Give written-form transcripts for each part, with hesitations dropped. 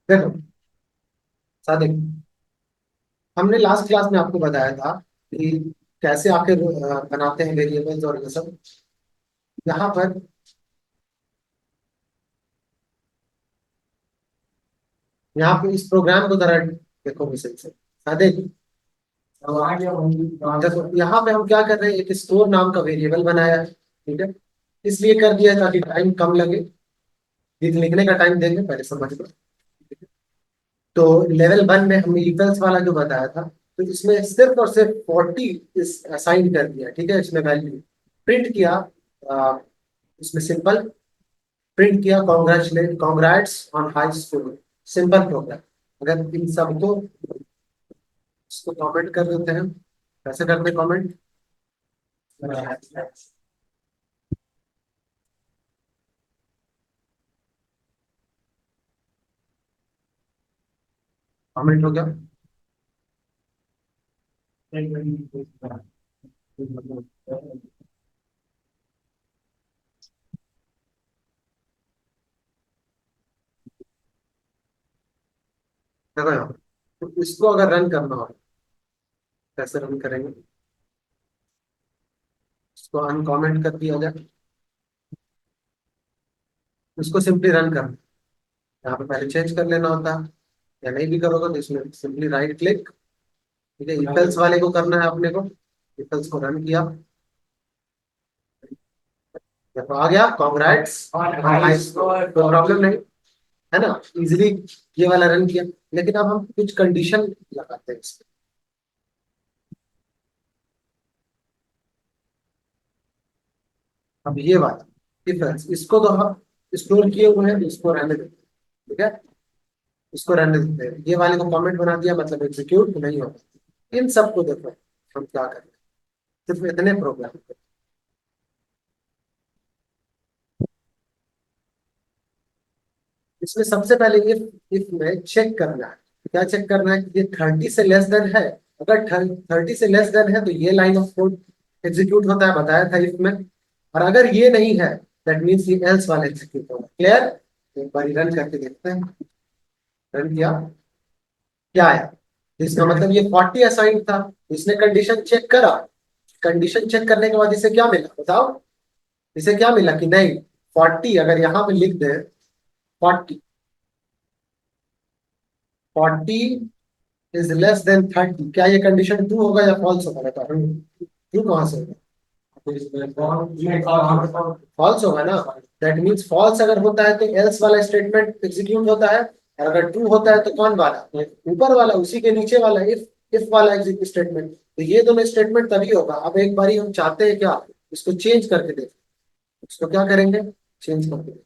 देखो सादिक, हमने last class में आपको बताया था कि कैसे आखिर बनाते हैं वेरिएबल्स और ये सब। यहाँ पर यहाँ पे इस प्रोग्राम को जरा देखो मिसल से सादिक। देखो यहाँ पे हम क्या कर रहे हैं, एक स्टोर नाम का वेरिएबल बनाया है, ठीक है। इसलिए कर दिया है ताकि टाइम कम लगे, लिखने का टाइम देंगे, पहले समझ लो। तो लेवल वन में हमने इक्वल्स वाला जो बताया था, तो इसमें सिर्फ और सिर्फ 40 इस असाइन कर दिया, ठीक है। इसमें वैल्यू प्रिंट किया, आ, इसमें सिंपल प्रिंट किया, congratulate congrats on high school. Simple program. अगर इन सबको इसको कमेंट कर देते हैं, कैसे करते हैं कमेंट? कमेंट हो गया। देखो यहाँ, तो इसको अगर रन करना हो, कैसे रन करेंगे? इसको अनकमेंट कर दिया जाए, इसको सिंपली रन करना। यहाँ पे पहले चेंज कर लेना होता है, या नहीं भी करोगे तो इसमें सिंपली राइट क्लिक, ठीक है। इक्वल्स वाले को करना है अपने को, इक्वल्स को रन किया, देखो आ गया कॉन्ग्रेट्स, कोई प्रॉब्लम नहीं, है ना। इजिली ये वाला रन किया। लेकिन अब हम कुछ कंडीशन लगाते हैं इसमें। अब ये बात डिफरेंस, इसको तो हम स्टोर किए हुए हैं, तो इसको रहने देते हैं, ठीक है। इसको रहने देते हैं, ये वाले को कमेंट बना दिया, मतलब एग्जीक्यूट नहीं होगा। इन सबको देखो हम क्या करें, सिर्फ इतने प्रोग्राम। इसमें सबसे पहले इफ में चेक करना है। क्या चेक करना है कि ये 30 से लेस देन है। अगर 30 से लेस देन है तो ये लाइन ऑफ कोड एग्जीक्यूट होता है, बताया था इफ में। और अगर ये नहीं है, दैट मीन्स ये एल्स वाला एग्जीक्यूट होगा। क्लियर? एक बार रन करके देखते हैं। रन किया, क्या आया? इसका मतलब ये 40 असाइन था, इसने कंडीशन चेक करा। कंडीशन चेक करने के बाद इसे क्या मिला बताओ? इसे क्या मिला कि नहीं, 40 अगर यहाँ पे लिख दे, 40 40 इज लेस देन 30, क्या ये कंडीशन ट्रू होगा या फॉल्स होगा? बता, ट्रू कहाँ से होगा? फॉल्स होगा ना। दैट मीन्स फॉल्स अगर होता है तो एल्स वाला स्टेटमेंट एग्जीक्यूट होता है, और अगर ट्रू होता है तो कौन वाला? ऊपर वाला, उसी के नीचे वाला इफ वाला एग्जीक्यूट स्टेटमेंट। तो ये दोनों स्टेटमेंट तभी होगा। अब एक बारी हम चाहते हैं क्या, इसको चेंज करके देखें। इसको क्या करेंगे, चेंज करके देखें।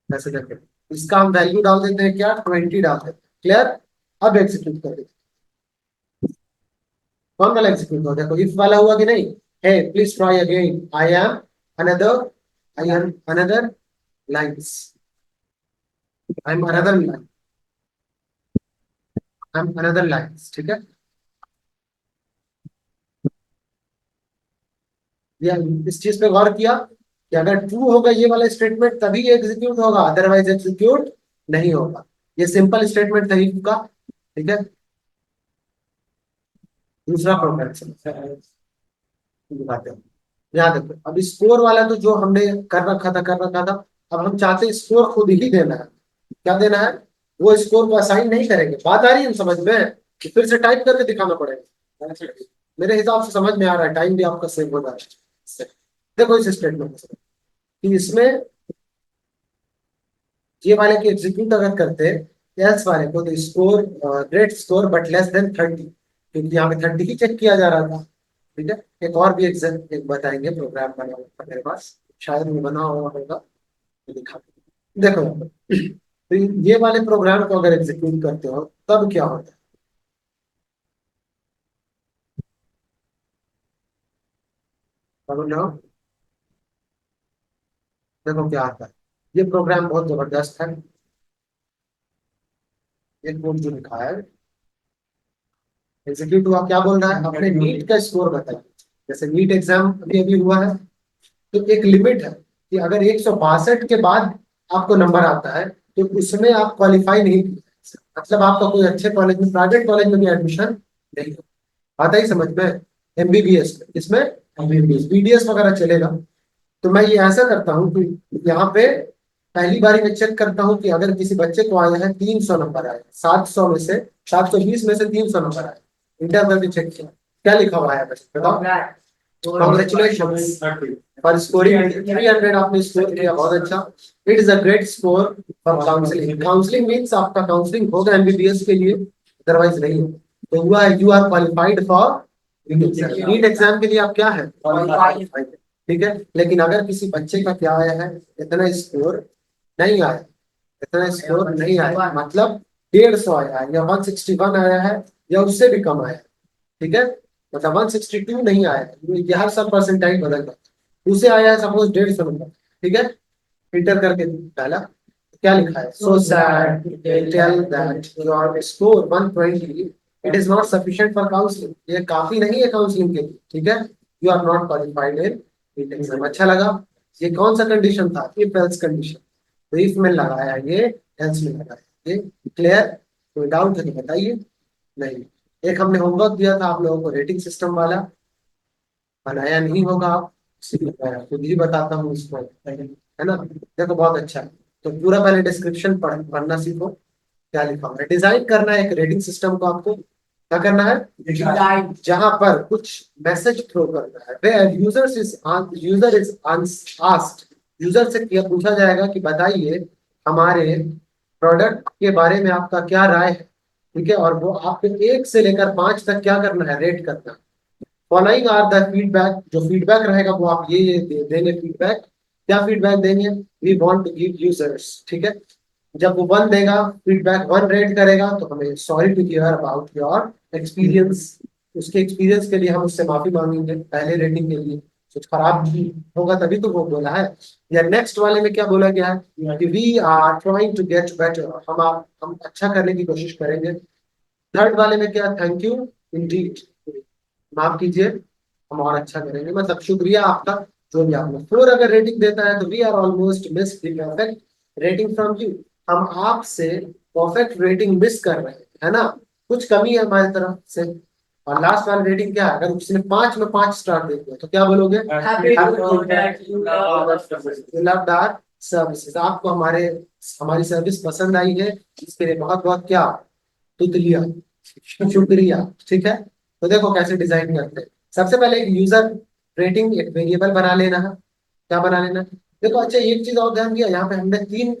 कैसे करके? इसका हम वैल्यू डाल देते हैं, क्या 20 डाल देते हैं। क्लियर? अब एग्जीक्यूट कर देते हैं। कौन वाला एग्जीक्यूट हो? देखो इफ वाला हुआ कि नहीं। है please try again, I am another, I am another lines, I am another line, I am another lines, ठीक है। ये इस चीज पे गौर किया कि अगर ट्रू होगा ये वाला स्टेटमेंट तभी ये एग्जीक्यूट होगा, अदरवाइज एग्जीक्यूट नहीं होगा। ये सिंपल स्टेटमेंट था if का, ठीक है। दूसरा प्रोग्राम दिखाते हैं। यहाँ देखो, अब स्कोर वाला तो जो हमने कर रखा था। अब हम चाहते हैं स्कोर खुद ही देना है। क्या देना है? वो स्कोर को असाइन नहीं करेंगे। बात आ रही है समझ में कि फिर से टाइप करके दिखाना पड़ेगा? मेरे हिसाब से समझ में आ रहा है, टाइम भी आपका सेव हो रहा है। देखो इस स्टेटमेंट कि इसमें ये वाले की एग्जीक्यूट अगर करते हैं एल्स वाले को, तो score great score but less than 30, क्योंकि यहाँ पे 30 ही चेक किया जा रहा था, ठीक है। एक और भी एग्जाम एक बताएंगे, प्रोग्राम बना हुआ है मेरे पास, शायद वो बना हुआ होगा, तो दिखा। देखो तो ये वाले प्रोग्राम को अगर एग्जीक्यूट करते हो तब क्या होता है, समझ लो। देखो क्या आता है। ये प्रोग्राम बहुत जबरदस्त है। एक कोड जो लिखा है, एग्जीक्यूट हुआ, क्या बोल रहा है, अपने नीट का स्कोर बताइए। जैसे नीट एग्जाम अभी अभी हुआ है, तो एक लिमिट है कि अगर 162 के बाद आपको नंबर आता है तो उसमें आप क्वालिफाई नहीं किए, मतलब आपका कोई अच्छे कॉलेज में, प्राइवेट कॉलेज में भी एडमिशन नहीं हो। आता ही समझ में? एमबीबीएस में, इसमें एमबीबीएस बीडीएस वगैरह चलेगा। तो मैं ये ऐसा करता हूँ कि यहाँ पे पहली बारी में चेक करता हूँ कि अगर किसी बच्चे को आया है 300 नंबर आए, 700 में से, 720 में से 300 नंबर आए, इंटर करके चेक किया, क्या लिखा हुआ है बच्चे बताओ? कॉन्ग्रेचुलेशन फॉर स्कोरिंग 300, आपने स्कोर किया, बहुत अच्छा। It is a great score for counselling. Counselling means आपका काउंसलिंग होगा एमबीबीएस के लिए, अदरवाइज नहीं हो। तो हुआ है you are qualified for NEET exam के लिए, आप क्या है? क्वालिफाइड। ठीक है, लेकिन अगर किसी बच्चे का क्या आया है, इतना स्कोर नहीं आया, इतना स्कोर नहीं आया, मतलब 150 आया है या 161 आया है या उससे भी कम आया है, ठीक है, मतलब 162 नहीं आया है, ये हर साल परसेंटाइल बदल जाता है। उसे आया है सपोज 150 नंबर, ठीक है, इंटर करके पहला, क्या लिखा है? So sad tell that your score 120 it is not sufficient for counselling, ये काफी नहीं है काउंसलिंग के लिए, ठीक है, you are not qualified in NEET exam. अच्छा लगा? ये कौन सा कंडीशन था? If else condition. तो इफ में लगाया ये, एल्स में लगाया ये। क्लियर? कोई डाउट है तो बताइए। नहीं। एक हमने होमवर्क दिया था आप लोगों को रेटिंग सिस्टम वाला, बनाया नहीं होगा आप, इसीलिए मैं खुद ही बताता हूँ इसको, है ना? देखो बहुत अच्छा है। तो पूरा पहले डिस्क्रिप्शन पढ़ना सीखो, क्या लिखा हुआ है। डिजाइन करना है एक रेटिंग सिस्टम को, आपको क्या करना है? डिजाइन, जहां पर कुछ मैसेज थ्रो करना है, where user is asked, user से क्या पूछा जाएगा कि बताइए हमारे प्रोडक्ट के बारे में आपका क्या राय है, ठीक है, और वो आपको 1 से लेकर 5 तक क्या करना है? रेट करना है। फॉलोइंग आर द फीडबैक, जो फीडबैक रहेगा वो आप ये देंगे फीडबैक। क्या फीडबैक देंगे? We want to give users, ठीक है। जब वो 1 देगा, फीडबैक 1 रेट करेगा, तो हमें sorry to hear about your experience, उसके एक्सपीरियंस के लिए हम उससे माफी मांगेंगे पहले रेटिंग के लिए, कुछ खराब भी होगा तभी तो वो बोला है। या नेक्स्ट वाले में क्या बोला गया है कि we are trying to get better, हम अच्छा करने की कोशिश करेंगे। थर्ड वाले में क्या? थैंक यू इंडीड, माफ कीजिए, हम और अच्छा करेंगे, मतलब शुक्रिया आपका, जो भी आपने। 4 अगर रेटिंग देता है तो we are almost miss the perfect rating from you, हम आपसे परफेक्ट रेटिंग मिस कर रहे हैं, है ना, कुछ कमी है हमारी तरफ से। और लास्ट वाला रेटिंग क्या है? अगर उसने 5 में 5 स्टार दे दिया तो क्या बोलोगे? लव्ड आवर सर्विसेज, आपको हमारी सर्विस पसंद आई है, इसके लिए बहुत बहुत क्या? तुतलिया, शुक्रिया, ठीक है। तो देखो कैसे डिजाइन करते हैं। सबसे पहले एक यूजर रेटिंग एक वेरिएबल बना लेना है। क्या बना लेना है? देखो अच्छा, एक चीज और ध्यान दिया, यहाँ पे हमने 3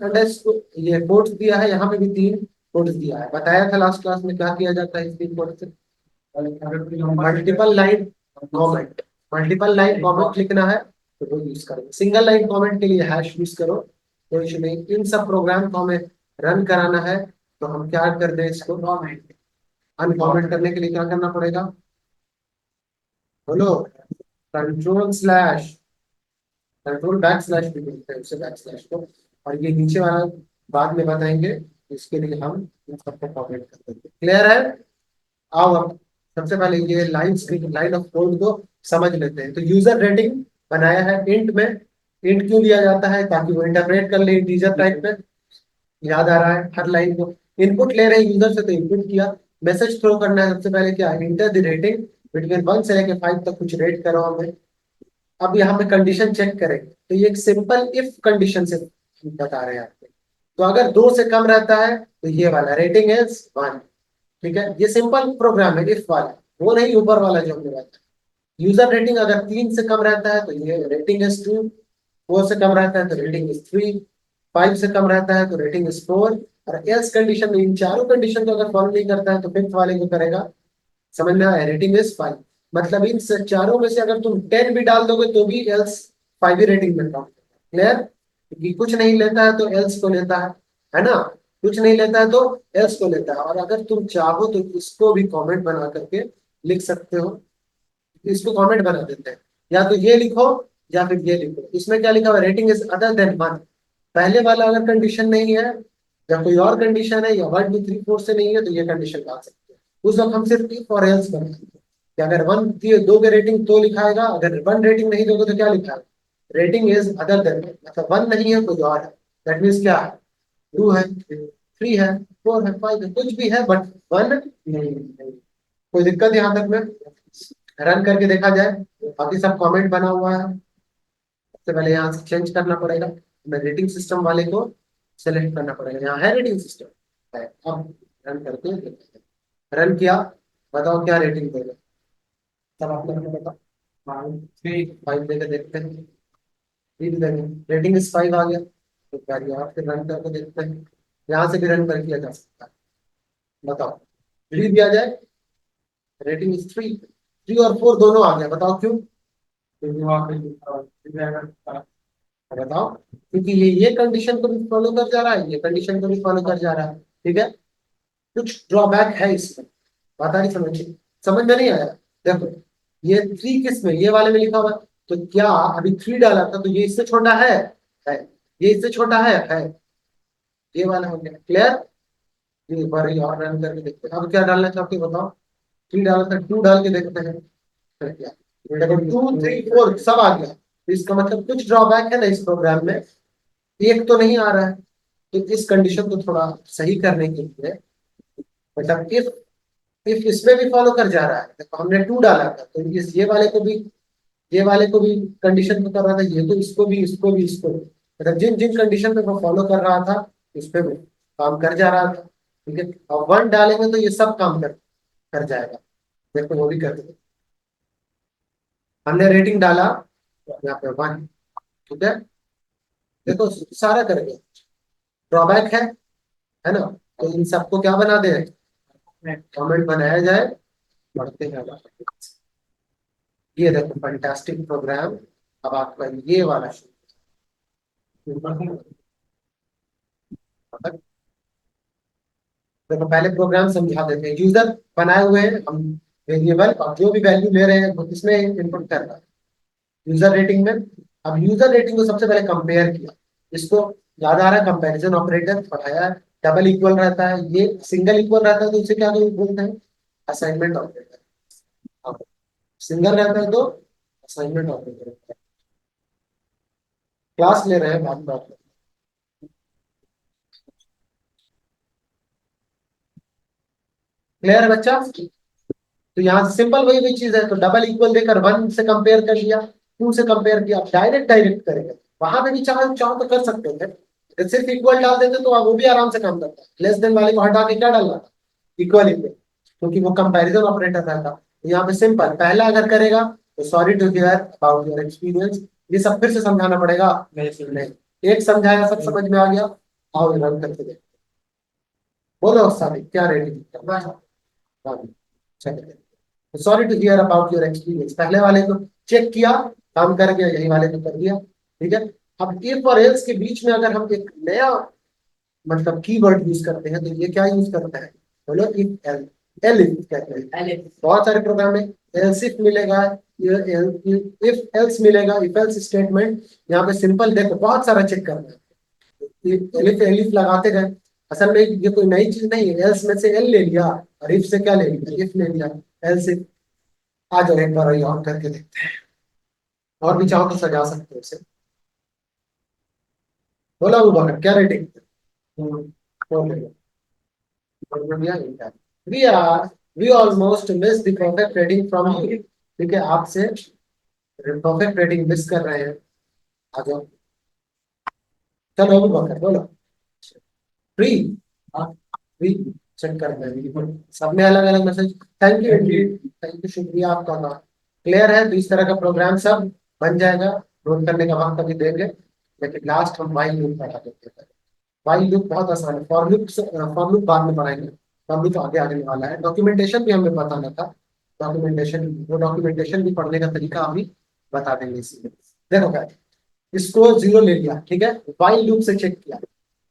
ये कोट्स दिया है, यहाँ पे भी 3 कोट्स दिया है। बताया था लास्ट क्लास में क्या किया जाता है इस 3 कोट्स से? Multiple line comment, multiple line comment लिखना है तो वो यूज करेंगे। सिंगल लाइन कमेंट के लिए हैश यूज करो, कोई इशू नहीं। इन सब प्रोग्राम को हमें रन कराना है, तो हम क्या कर दें इसको? अनकमेंट करने के लिए क्या करना पड़ेगा? बोलो। Control slash, control back slash भी बोलते हैं उसे, बैक स्लैश को। और ये नीचे वाला बाद में बताएंगे, इसके लिए हम इन सबको कमेंट कर देंगे। क्लियर है? आओ अब सबसे पहले ये लाइन ऑफ कोड को समझ लेते हैं। तो यूजर रेटिंग बनाया है इंट में। इंट क्यों दिया जाता है? ताकि वो इंटरप्रेट कर ले इंटीजर टाइप में। याद आ रहा है हर लाइन को? इनपुट ले रहे हैं यूजर से, तो इनपुट किया। मैसेज थ्रो करना है, सबसे पहले क्या? इंटर द रेटिंग बिटवीन 1 से लेकर 5 तक, कुछ रेट करो हमें। अब यहाँ पे कंडीशन चेक करेंगे, तो ये एक सिंपल इफ कंडीशन से बता रहे हैं आपको। तो अगर 2 से कम रहता है तो ये वाला रेटिंग इज 1, ठीक है, ये सिंपल प्रोग्राम है इफ वाला, वो नहीं ऊपर वाला जो हमने बताया। यूजर रेटिंग अगर 3 से कम रहता है तो ये रेटिंग इज 2, 4 से कम रहता है तो रेटिंग इज 3, 5 से कम रहता है तो रेटिंग इज 4। और एल्स कंडीशन में इन चारों कंडीशन को अगर फॉलो नहीं करता है तो फिफ्थ वाले को करेगा। समझ में आया? रेटिंग इज 5, मतलब इन चारों में से अगर तुम 10 भी डाल दोगे तो भी एल्स 5 ही रेटिंग में काउंट। क्लियर? क्योंकि कुछ नहीं लेता है तो एल्स को लेता है ना, कुछ नहीं लेता है तो एल्स को लेता है। और अगर तुम चाहो तो इसको भी कमेंट बना करके लिख सकते हो, इसको कमेंट बना देते हैं, या तो ये लिखो या फिर ये लिखो। इसमें क्या लिखा हुआ? Rating is other than 1। पहले वाला अगर कंडीशन नहीं है या कोई और कंडीशन है या 1 2 3 4 से नहीं है तो ये कंडीशन डाल सकते हैं। उस वक्त हम सिर्फ इफ और एल्स बनाएंगे कि अगर 1 दोगे रेटिंग तो लिखाएगा, अगर 1 रेटिंग नहीं दोगे तो क्या लिखा है? रेटिंग इज अदर देन, मतलब 1 नहीं है कोई और है, दैट मीन्स क्या है? टू है, थ्री है, फोर है, फाइव है, कुछ भी है बट वन नहीं। कोई दिक्कत यहाँ तक में? रन करके देखा जाए, बाकी सब कमेंट बना हुआ है। सबसे पहले यहाँ से चेंज करना पड़ेगा, मैं रेटिंग सिस्टम वाले को सेलेक्ट करना पड़ेगा। यहाँ है रेटिंग सिस्टम है, अब रन करके देखते हैं। रन किया, बताओ क्या रेटिंग देगा? सब आपने हमें बताओ। फाइव देकर देखते हैं। रेटिंग इस फाइव आ गया, तो क्या यहाँ फिर रन करके देखते हैं। यहाँ से भी रन कर किया जा सकता है, बताओ। थ्री दिया जाए, रेटिंग इज थ्री, थ्री और फोर दोनों आ गया, बताओ क्यों? बताओ, क्योंकि ये कंडीशन को भी फॉलो कर जा रहा है, ये कंडीशन को भी फॉलो कर जा रहा है। ठीक है, कुछ ड्रॉबैक है इसमें, पता नहीं समझिए, समझ में नहीं आया। देखो, ये थ्री किस में, ये वाले में लिखा हुआ है, तो क्या अभी थ्री डाला था तो ये इससे छोटा है, ये इससे छोटा है, ये वाला हो गया क्लियर। ये एक बार ये और रन करके देखते हैं, अब क्या डालना चाहते हो बताओ? थ्री डाला था, टू डाल के देखते हैं फिर क्या। देखो, टू थ्री फोर सब आ गया, तो इसका मतलब कुछ ड्रॉबैक है ना इस प्रोग्राम में, एक तो नहीं आ रहा है। तो इस कंडीशन को थोड़ा सही करने के लिए, मतलब इफ इसमें भी फॉलो कर जा रहा है, देखो हमने टू डाला था तो इस ये वाले को भी कंडीशन पे कर रहा था, ये तो इसको भी इसको भी, मतलब जिन जिन कंडीशन पे वो फॉलो कर रहा था उस पे वो काम कर जा रहा था। ठीक है, और वन डालेंगे तो ये सब काम कर जाएगा। देखो वो भी कर देगा, हमने रेटिंग डाला यहाँ पे वन। ठीक है, देखो सारा कर गया। ड्रॉबैक है ना? तो इन सबको क्या बना दे, कमेंट बनाया जाए, पढ़ते हैं आगे। ये देखो फैंटास्टिक प्रोग्राम, अब आपका ये वाला शुरू। देखो पहले प्रोग्राम समझा देते हैं। यूजर बनाए हुए हैं हम वेरिएबल, और जो भी वैल्यू ले रहे हैं वो किसमें इनपुट कर रहा है, यूजर रेटिंग में। अब यूजर रेटिंग को सबसे पहले कंपेयर किया, इसको याद आ रहा है, कंपैरिजन ऑपरेटर पढ़ाया है। डबल इक्वल रहता है, ये सिंगल इक्वल रहता है तो इसे क्या बोलते हैं? Assignment operator. अब सिंगल रहता है तो असाइनमेंट ऑपरेटर। क्लास ले रहे हैं बाद में। क्लियर है बच्चा? तो यहाँ सिंपल वही वही चीज है, तो डबल इक्वल देकर वन से कंपेयर कर लिया, टू से कंपेयर किया, डायरेक्ट करेंगे। वहां पे भी चाहो चाहो तो कर सकते थे, अगर सिर्फ इक्वल डाल देते तो वो भी आराम से काम करता है। लेस देन वाले को हटा के क्या डालना था, इक्वल इक्वल, क्योंकि वो कंपैरिजन ऑपरेटर रहता। तो यहाँ पे सिंपल, पहला अगर करेगा तो sorry to hear about your experience, ये सब फिर से समझाना पड़ेगा? नहीं, एक समझाया सब समझ में आ गया। आओ रन करके देखो, बोलो सारी क्या रेटिंग करना है। चलिए, sorry to hear about your experience, पहले वाले को चेक किया, काम कर गया, यही वाले को कर दिया। ठीक है, अब इफ और एल्स के बीच में अगर हम एक नया मतलब कीवर्ड यूज करते हैं तो ये क्या यूज करते हैं, बोलो? इफ एल, एल इफ कहते हैं। बहुत सारे प्रोग्राम में एल्स इफ मिलेगा, इफ एल्स मिलेगा, इफ एल्स स्टेटमेंट। यहाँ पे सिंपल देखो, बहुत सारा चेक करना है, एलिफ एलिफ लगाते गए। असल में ये कोई नई चीज नहीं है, एल्स में से एल ले लिया और इफ से क्या ले लिया, इफ ले लिया। एल्स इफ, आ जाओ एक बार ये और करके देखते हैं, और भी चाहो तो सजा सकते हो इसे। बोला वो बकर क्या rating? We are we almost miss the perfect rating from you. ठीक है, आपसे परफेक्ट रेटिंग मिस कर रहे हैं। आ जाओ, चलो अबू बकर बोलो। फ्री, हाँ फ्री, चेक कर रहे हैं सबने अलग अलग message. Thank you Indeed, thank you, शुक्रिया आपका का। क्लियर है? तो इस तरह का प्रोग्राम सब बन जाएगा, नोट करने का वक्त अभी देंगे, लेकिन लास्ट हम वाइल लूप पढ़ा देते हैं। वाइल लूप बहुत आसान है, फॉर लूप बाद में पढ़ाएंगे, फॉर लूप आगे आने वाला है। डॉक्यूमेंटेशन भी हमें बताना था, डॉक्यूमेंटेशन भी पढ़ने का तरीका अभी बता देंगे इसी में। देखो क्या, इसको जीरो ले लिया, ठीक है, वाइल लूप से चेक किया,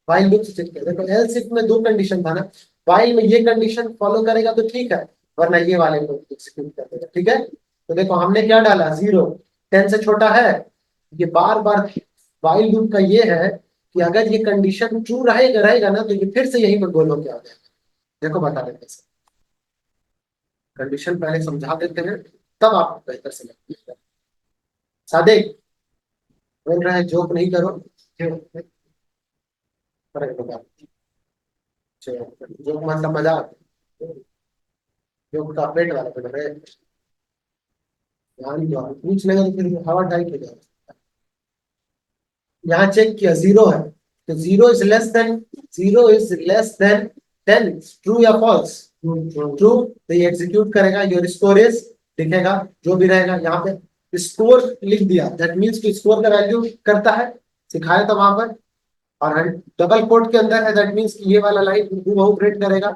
वाइल लूप से चेक किया। देखो एल्स इफ में दो कंडीशन था ना, वाइल में ये कंडीशन फॉलो करेगा तो ठीक है, वरना ये वाले को एग्जीक्यूट कर देगा। ठीक है, तो देखो हमने क्या डाला, जीरो, 10 से छोटा है। ये बार बार वाइल लूप का ये है कि अगर ये कंडीशन ट्रू रहेगा रहेगा ना, तो ये फिर से यही पर गोल होके आ जाएगा। देखो बता देते हैं, कंडीशन पहले समझा देते हैं, तब आपको बेहतर से लगेगा। सादे बोल रहे हैं जोक नहीं करो। फर्क होगा। जो मतलब मजाक, जो का पेट वाला पेट है, ध्यान दो पूछ लेगा तो फिर हवा टाइट हो जाएगा। यहाँ चेक किया जीरो है, तो zero is less than 10, true या फॉल्स? ट्रू। तो ये एग्जीक्यूट करेगा, योर स्कोर इज दिखेगा, जो भी रहेगा यहाँ पे स्कोर लिख दिया, दैट मीन्स कि स्कोर का वैल्यू करता है, सिखाया था वहां पर। और डबल कोट के अंदर है, दैट मीन्स कि ये वाला लाइन हूबहू प्रिंट करेगा।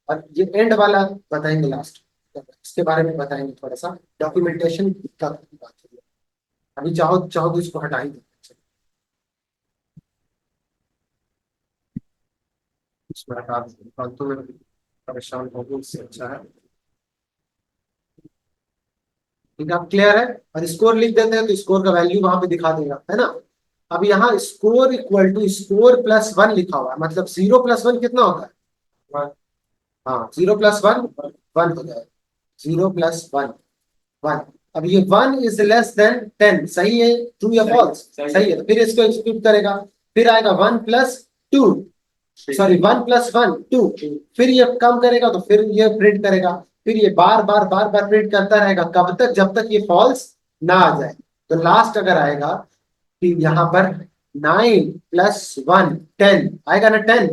और ये एंड वाला बताएंगे लास्ट, इसके बारे में बताएंगे थोड़ा सा, डॉक्यूमेंटेशन का बात है। अभी चाहो चाहो तो इसको हटा ही दो, इसमें हटा दो, फालतू में परेशान होगी, इससे अच्छा है। ठीक है, आप क्लियर है? और स्कोर लिख देते हैं तो स्कोर का वैल्यू वहां पे दिखा देगा, है ना। अब यहाँ score equal to score plus one लिखा हुआ है, मतलब जीरो प्लस वन कितना होता है? हाँ, जीरो प्लस वन वन हो जाएगा, जीरो प्लस वन वन। अब ये वन इज लेस देन 10, सही है? ट्रू या फॉल्स? सही है, तो फिर इसको एग्जीक्यूट करेगा। फिर आएगा one plus two, sorry one plus one two, फिर ये कम करेगा तो फिर ये प्रिंट करेगा, फिर ये बार बार बार बार प्रिंट करता रहेगा, कब तक? जब तक ये फॉल्स ना आ जाए। तो लास्ट अगर आएगा कि यहाँ पर 9 + 1 10 आएगा ना, 10,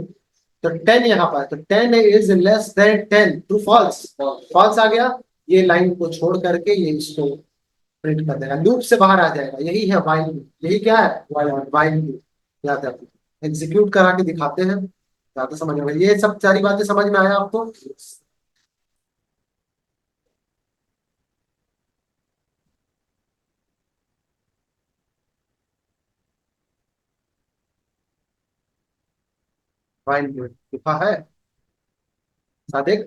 तो 10 यहाँ पर, तो 10 is less than 10, true false? False आ गया, ये लाइन को छोड़ करके ये इसको प्रिंट कर देगा, लूप से बाहर आ जाएगा। यही है वाइल लूप, यही क्या है? While loop. याद रखो, एग्जीक्यूट करा के दिखाते हैं, ज्यादा समझ में, ये सब सारी बातें समझ में आया आपको? वाइल लूप लिखा है सादिक?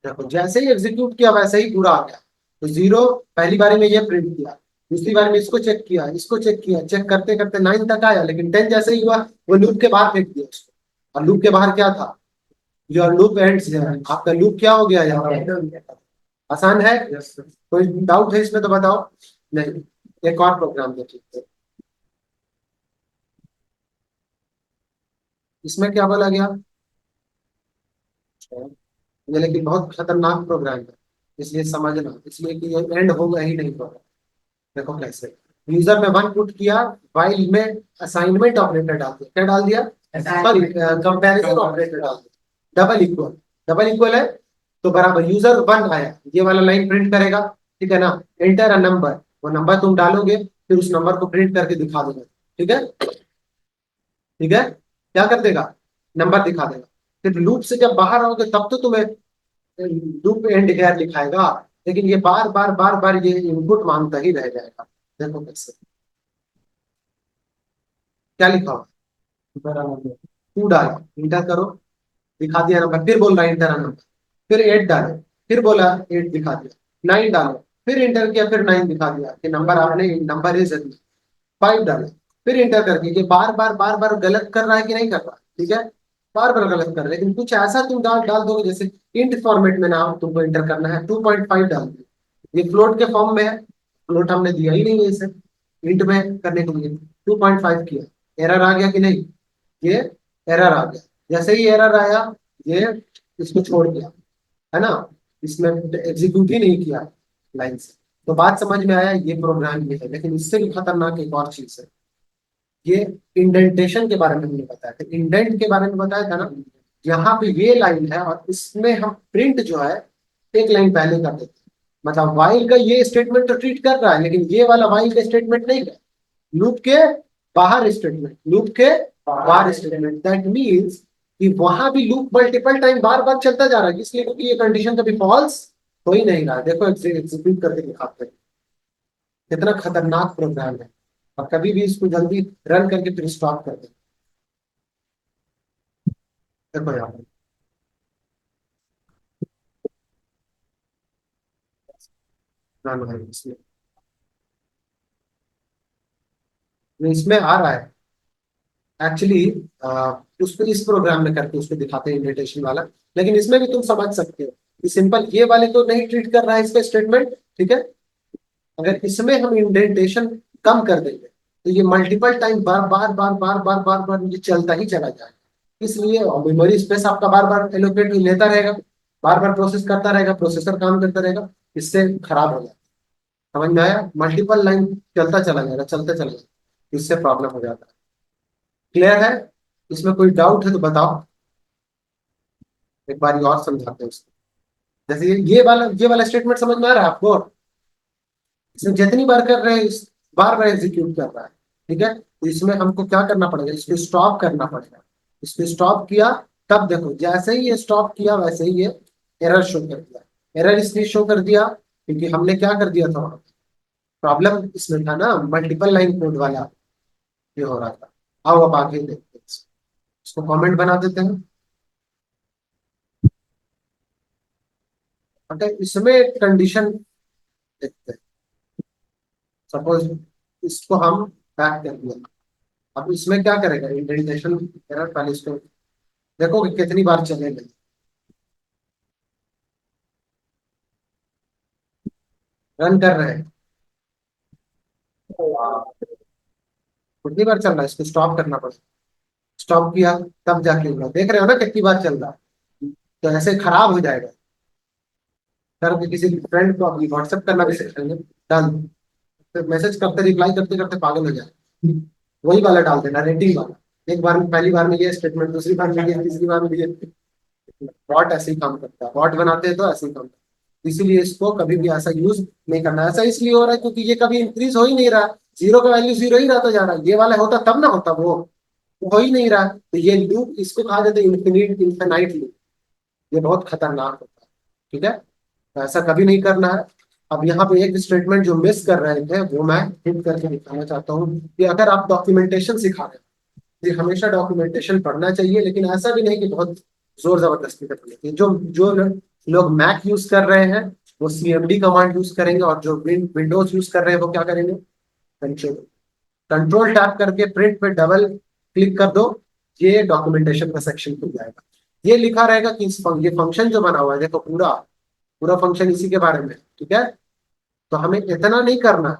देखो, जैसे ही एग्जीक्यूट किया वैसे ही पूरा आ गया। तो जीरो पहली बारी में ये प्रिंट किया, दूसरी बार में इसको चेक किया, इसको चेक किया, चेक करते करते 9 तक आया, लेकिन 10 जैसे ही हुआ वो लूप के बाहर फेंक दिया उसको। और लूप के बाहर क्या था? योर लूप एंड्स हियर, आपका लूप क्या हो गया यहाँ पे? आसान है? कोई डाउट है इसमें तो बताओ। नहीं, एक और प्रोग्राम देखिए, इसमें क्या बोला गया? ये लेकिन बहुत खतरनाक प्रोग्राम है, इसलिए समझना, इसलिए कि ये एंड होगा ही नहीं होगा। देखो कैसे, यूजर ने वन पुट किया, वाइल में असाइनमेंट ऑपरेटर डाल दिया, क्या डाल दिया? सॉरी, कंपैरिजन ऑपरेटर डाल दिया, डबल इक्वल, डबल इक्वल है तो बराबर, यूजर वन आया, ये वाला लाइन प्रिंट करेगा, ठीक है ना। एंटर अ नंबर, वो नंबर तुम डालोगे, फिर उस नंबर को प्रिंट करके दिखा देगा, ठीक है। ठीक है, क्या कर देगा? नंबर दिखा देगा। फिर लूप से जब बाहर आओगे तब तो तुम्हें लूप एंड गैर लिखाएगा, लेकिन ये बार बार बार बार ये इनपुट मांगता ही रह जाएगा। देखो कैसे, क्या लिखा हुआ? टू डाला, इंटर करो, दिखा दिया नंबर, फिर बोल रहा है इंटर नंबर, फिर 8 डालो, फिर बोला 8 दिखा दिया, 9 डालो, फिर इंटर किया, फिर 9 दिखा दिया कि नंबर आपने, नंबर इज 5 डाला, फिर इंटर करके, ये बार बार बार बार गलत कर रहा है कि नहीं कर रहा? ठीक है, बार बार गलत कर रहा है, लेकिन कुछ ऐसा तुम डाल डाल दोगे, जैसे इंट फॉर्मेट में नाम तुमको इंटर करना है, 2.5 डाल दो, ये फ्लोट के फॉर्म में है, फ्लोट हमने दिया ही नहीं है इसे, इंट में करने के लिए 2.5 किया, एरर आ गया कि नहीं? ये एरर आ गया, जैसे ही एरर आया ये इसको छोड़ दिया, है ना, इसमें एग्जीक्यूट ही नहीं किया लाइन से। तो बात समझ में आया, ये प्रोग्राम ये है, लेकिन इससे भी खतरनाक एक और चीज है, ये इंडेंटेशन के बारे में हमने बताया था, इंडेंट के बारे में बताया था ना। यहाँ पे ये लाइन है और इसमें हम प्रिंट जो है एक लाइन पहले कर देते हैं, मतलब वाइल का ये स्टेटमेंट तो ट्रीट कर रहा है, लेकिन ये वाला वाइल का स्टेटमेंट नहीं है, लूप के बाहर स्टेटमेंट, लूप के बाहर स्टेटमेंट, दैट मीन्स कि वहां भी लूप मल्टीपल टाइम बार बार चलता जा रहा है, इसलिए क्योंकि ये कंडीशन कभी फॉल्स हो ही नहीं रहा। देखो एग्जीक्यूट करके दिखाते हैं, कितना खतरनाक प्रोग्राम है, और कभी भी इसको जल्दी रन करके फिर स्टॉप कर दे। देखो यहाँ पर run है, इसमें आ रहा है एक्चुअली, उसको इस प्रोग्राम में करके उसको दिखाते हैं इंडेंटेशन वाला, लेकिन इसमें भी तुम समझ सकते हो कि सिंपल ये वाले तो नहीं ट्रीट कर रहा है इसका स्टेटमेंट, ठीक है। अगर इसमें हम इंडेंटेशन कम कर देंगे, तो ये मल्टीपल टाइम बार बार बार बार बार बार बार ये चलता ही चला जाएगा। इसलिए मेमोरी स्पेस आपका बार बार एलोकेट लेता रहेगा, बार बार प्रोसेस करता रहेगा, प्रोसेसर काम करता रहेगा, इससे खराब हो जाएगा। समझ में आया? मल्टीपल लाइन चलता चला जाएगा, चलते चला जाएगा, इससे प्रॉब्लम हो जाता है। क्लियर है? इसमें कोई डाउट है तो बताओ, एक बार और समझाते हैं उसको। जैसे ये वाला स्टेटमेंट समझ में आ रहा है आपको? इसमें जितनी बार कर रहे हैं बार बार एग्जीक्यूट कर रहा है। ठीक है, तो इसमें हमको क्या करना पड़ेगा, इसको स्टॉप करना पड़ेगा। इसको स्टॉप किया, तब देखो जैसे ही ये स्टॉप किया वैसे ही ये एरर शो कर दिया। एरर इसलिए शो कर दिया क्योंकि हमने क्या कर दिया था, प्रॉब्लम इसमें था ना, मल्टीपल लाइन कोड वाला ये हो रहा था। आओ अब आगे देखते हैं, इसको कमेंट बना देते हैं। अगर इसमें कंडीशन देखते हैं, सपोज इसको हम बैक कर दिया, अब इसमें क्या करेगा, इंडेंटेशन एरर पहले इसको देखो कि कितनी बार चलेगा। रन कर रहे हैं, कितनी बार चल रहा है, इसको स्टॉप करना पड़ेगा। स्टॉप किया, तब जाके होगा। देख रहे हो ना कितनी बार चल रहा है, तो ऐसे खराब हो जाएगा। सर के किसी फ्रेंड को अपनी व्हाट्सएप करना भी सिखाएंगे, डाल तो मैसेज करते रिप्लाई करते करते पागल हो जाए। वही वाला डाल देना, रेटिंग वाला। एक बार में, पहली बार में ये स्टेटमेंट, दूसरी बार में ये, तीसरी बार में ये। बॉट ऐसे ही काम करता है, बॉट बनाते हैं तो ऐसे ही काम करता है। इसीलिए इसको कभी भी ऐसा यूज नहीं करना। ऐसा इसलिए हो रहा है क्योंकि ये कभी इंक्रीज हो ही नहीं रहा, जीरो का वैल्यू जीरो ही रहता जा रहा है। ये वाला होता तब ना होता, वो हो ही नहीं रहा। तो ये लूप, इसको कहा जाता है इन्फिनाइट लूप। ये बहुत खतरनाक होता है। ठीक है, तो ऐसा कभी नहीं करना है। अब यहाँ पे एक स्टेटमेंट जो मिस कर रहे थे वो मैं हिट करके दिखाना चाहता हूँ कि अगर आप डॉक्यूमेंटेशन सिखा रहे हैं, ये हमेशा डॉक्यूमेंटेशन पढ़ना चाहिए, लेकिन ऐसा भी नहीं कि बहुत जोर जबरदस्ती करनी चाहिए। जो जो लोग मैक यूज कर रहे हैं वो सीएमडी कमांड यूज करेंगे, और जो विंडोज यूज कर रहे हैं वो क्या करेंगे, कंट्रोल कंट्रोल टैप करके प्रिंट पे डबल क्लिक कर दो, ये डॉक्यूमेंटेशन का सेक्शन खुल जाएगा। ये लिखा रहेगा कि ये फंक्शन जो बना हुआ है, देखो पूरा पूरा फंक्शन इसी के बारे में है। ठीक है, तो हमें इतना नहीं करना है।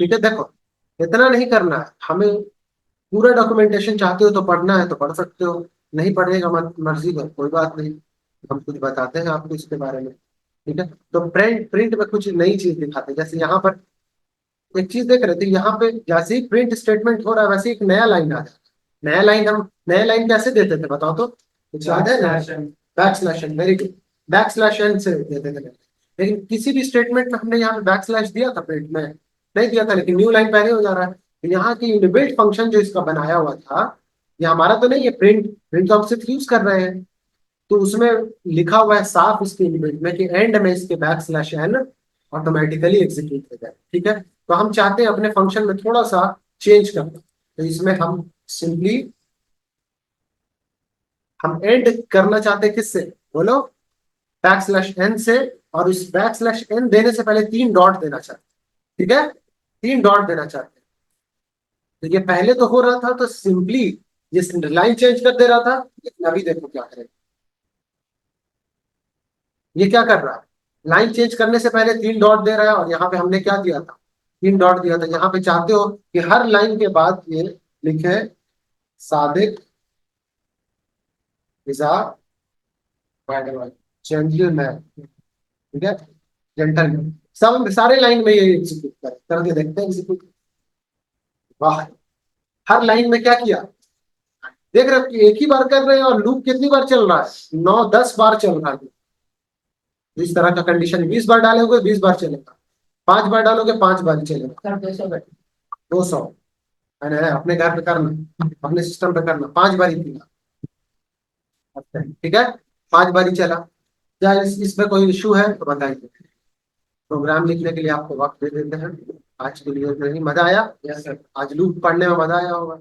ठीक है, देखो इतना नहीं करना है हमें। पूरा डॉक्यूमेंटेशन चाहते हो तो पढ़ना है तो पढ़ सकते हो, नहीं पढ़ेगा मत, मर्जी का, कोई बात नहीं। हम कुछ बताते हैं आपको इसके बारे में। ठीक है, तो प्रिंट प्रिंट में कुछ नई चीज दिखाते हैं। जैसे यहाँ पर एक चीज देख रहे थे, यहाँ पे जैसे ही प्रिंट स्टेटमेंट हो रहा है वैसे ही एक नया लाइन आ जाता है। नया लाइन कैसे देते थे बताओ तो, कुछ याद है ना? Back slash n, very good. Back slash n से देते थे। लेकिन किसी भी स्टेटमेंट में हमने यहाँ पे बैक स्लैश दिया था, प्रिंट में नहीं दिया था, लेकिन न्यू लाइन पहले हो जा रहा है। तो यहाँ की इनबिल्ट फंक्शन जो इसका बनाया हुआ था, ये हमारा तो नहीं है। प्रिंट प्रिंट तो हम सिर्फ यूज कर रहे हैं, तो उसमें लिखा हुआ है साफ इसके इनबिल्ट में कि एंड में इसके back slash n automatically execute हो जाए। ठीक है, तो हम चाहते हैं अपने फंक्शन में थोड़ा सा चेंज करना, तो इसमें हम सिंपली हम एंड करना चाहते हैं किससे, बोलो, बैक स्लैश एन से। और इस बैक स्लैश एन देने से पहले 3 डॉट देना चाहते हैं। ठीक है, 3 डॉट देना चाहते हैं। तो ये पहले तो हो रहा था, तो सिंपली ये लाइन चेंज कर दे रहा था, लेकिन अभी देखो क्या करेगा। ये क्या कर रहा है, लाइन चेंज करने से पहले 3 डॉट दे रहा है, और यहाँ पे हमने क्या दिया था, 3 डॉट दिया था। यहाँ पे चाहते हो कि हर लाइन के बाद ये लिखे सादिक इजा जेंटलमैन। ठीक है, जेंटलमैन, सब सारे लाइन में ये एग्जीक्यूट करके देखते हैं एग्जीक्यूट। वाह, हर लाइन में क्या किया, देख रहे हो कि एक ही बार कर रहे हैं, और लूप कितनी बार चल रहा है, 9-10 बार चल रहा है। इस तरह का कंडीशन 20 बार डालोगे 20 बार चलेगा, 5 बार डालोगे 5 बार चलेगा। 200 मैंने अपने घर पे करना, अपने सिस्टम पे करना, 5 बार ही किया। ठीक है, 5 बार ही चला। क्या इसमें कोई इशू है तो बताइए। प्रोग्राम लिखने के लिए आपको वक्त दे देते हैं। आज के लिए नहीं, मजा आया? यस सर, आज लूप पढ़ने में मजा आया होगा।